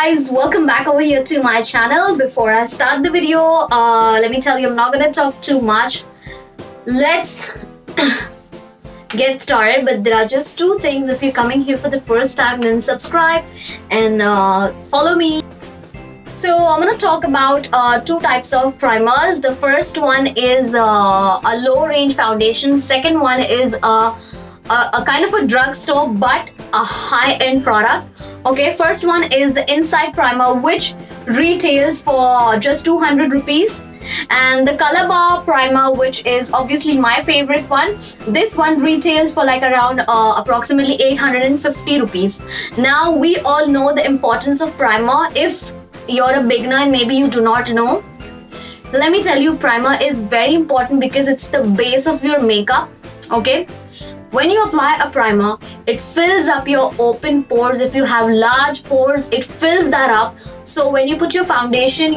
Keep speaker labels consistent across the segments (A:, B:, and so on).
A: guys, welcome back over here to my channel. Before I start the video, let me tell you, I'm not gonna talk too much. Let's get started. But there are just two things. If you're coming here for the first time, then subscribe and follow me. So I'm gonna talk about two types of primers. The first one is a low range foundation. Second one is a kind of a drugstore but a high-end product. Okay, first one is the Inside Primer, which retails for just 200 rupees, and the Color Bar Primer, which is obviously my favorite one. This one retails for like around approximately 850 rupees. Now we all know the importance of primer. If you're a beginner and maybe you do not know, let me tell you, primer is very important because it's the base of your makeup. Okay, when you apply a primer, it fills up your open pores. If you have large pores, it fills that up. So when you put your foundation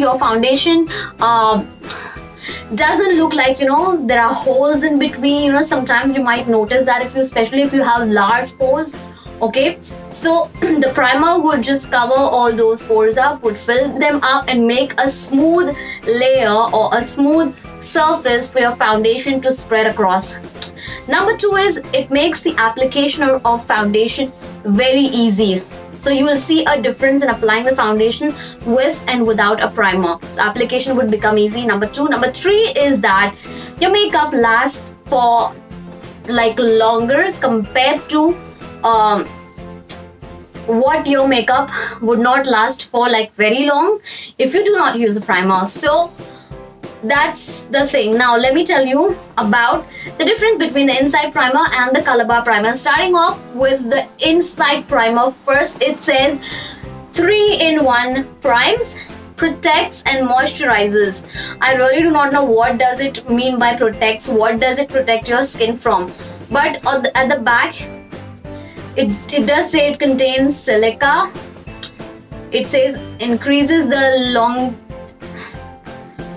A: doesn't look like, there are holes in between. Sometimes you might notice that especially if you have large pores. Okay, so the primer would just cover all those pores up, would fill them up and make a smooth layer or a smooth surface for your foundation to spread across. Number two is it makes the application of foundation very easy. So you will see a difference in applying the foundation with and without a primer. So application would become easy. Number two. Number three is that your makeup lasts for like longer compared to what your makeup would not last for like very long if you do not use a primer. So that's the thing. Now let me tell you about the difference between the Inside Primer and the Color Bar Primer. Starting off with the Inside Primer, first it says 3-in-1 primes, protects and moisturizes. I really do not know what does it mean by protects. What does it protect your skin from? But at the back it does say it contains silica. It says increases the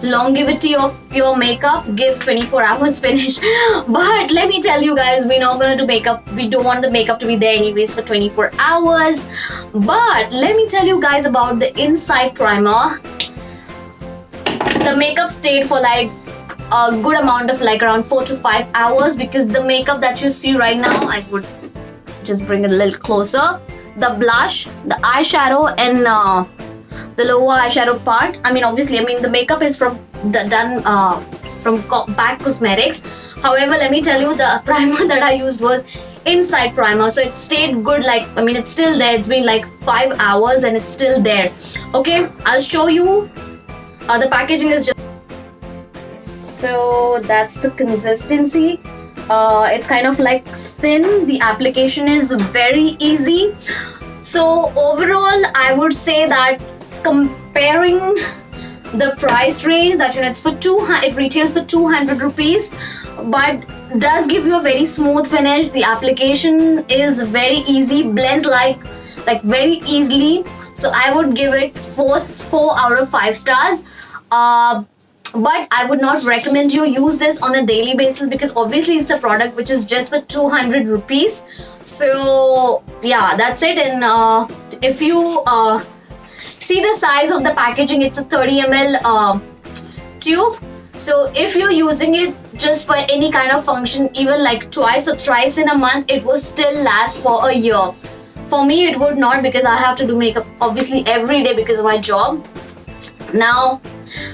A: longevity of your makeup, gives 24 hours finish. But let me tell you guys, we're not gonna do makeup. We don't want the makeup to be there anyways for 24 hours. But let me tell you guys about the Inside Primer. The makeup stayed for like a good amount of like around 4 to 5 hours, because the makeup that you see right now, I would just bring it a little closer. The blush, the eyeshadow, and the lower eyeshadow part. Obviously, the makeup is done from Back Cosmetics. However, let me tell you, the primer that I used was Inside Primer, so it stayed good. It's still there. It's been like 5 hours and it's still there. Okay, I'll show you. The packaging is just so that's the consistency. It's kind of like thin. The application is very easy. So overall, I would say that comparing the price range, that it's for it retails for 200 rupees, but does give you a very smooth finish. The application is very easy, blends like very easily. So I would give it 4 out of 5 stars. But I would not recommend you use this on a daily basis, because obviously it's a product which is just for 200 rupees. So yeah, that's it. And if you see the size of the packaging, it's a 30 ml tube. So if you're using it just for any kind of function, even like twice or thrice in a month, it will still last for a year. For me, it would not, because I have to do makeup obviously every day because of my job. Now,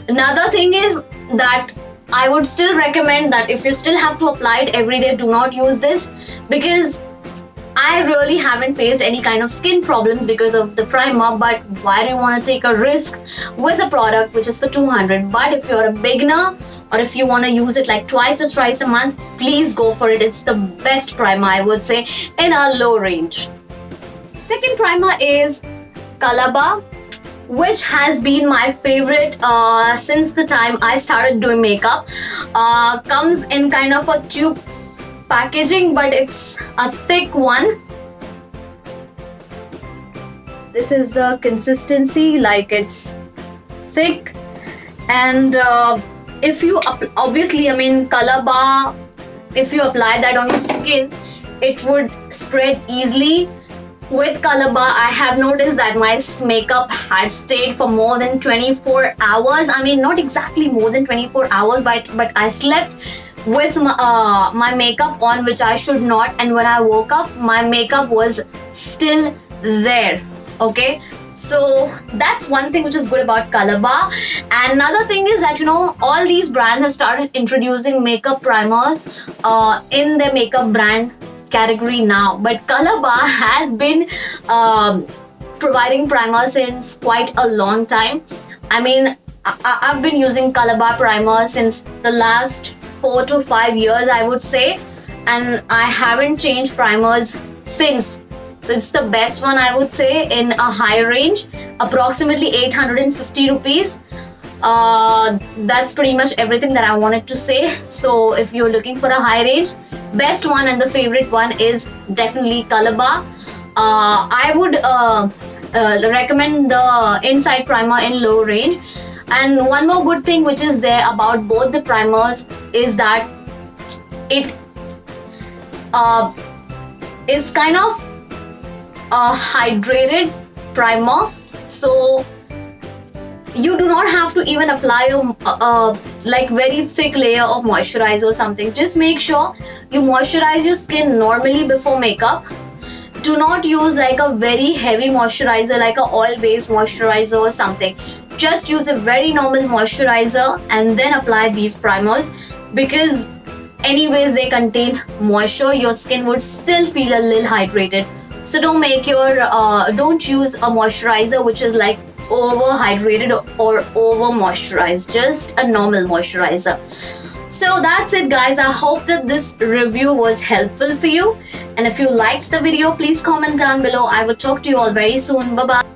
A: another thing is that I would still recommend that if you still have to apply it every day, do not use this, because I really haven't faced any kind of skin problems because of the primer. But why do you want to take a risk with a product which is for 200? But if you're a beginner, or if you want to use it like twice or thrice a month, please go for it. It's the best primer, I would say, in a low range. Second primer is Color Bar, which has been my favorite since the time I started doing makeup. Comes in kind of a tube packaging, but it's a thick one. This is the consistency, like it's thick. And if you obviously, Color Bar, if you apply that on your skin, it would spread easily. with Color Bar, I have noticed that my makeup had stayed for more than 24 hours. I mean, not exactly more than 24 hours, but I slept with my makeup on, which I should not. And when I woke up, my makeup was still there. Okay. So that's one thing which is good about Color Bar. And another thing is that, you know, all these brands have started introducing makeup primer in their makeup brand category now. But Color Bar has been providing primer since quite a long time. I mean, I've been using Color Bar primer since the last 4 to 5 years, I would say, and I haven't changed primers since. So it's the best one, I would say, in a high range, approximately 850 rupees. That's pretty much everything that I wanted to say. So if you're looking for a high range, best one and the favorite one is definitely Color Bar. I would recommend the Inside Primer in low range. And one more good thing which is there about both the primers is that it is kind of a hydrated primer, so you do not have to even apply a like very thick layer of moisturizer or something. Just make sure you moisturize your skin normally before makeup. Do not use like a very heavy moisturizer, like a oil based moisturizer or something. Just use a very normal moisturizer and then apply these primers, because anyways they contain moisture. Your skin would still feel a little hydrated. So don't use a moisturizer which is like over hydrated or over moisturized. Just a normal moisturizer. So that's it, guys. I hope that this review was helpful for you. And if you liked the video, please comment down below. I will talk to you all very soon. Bye bye.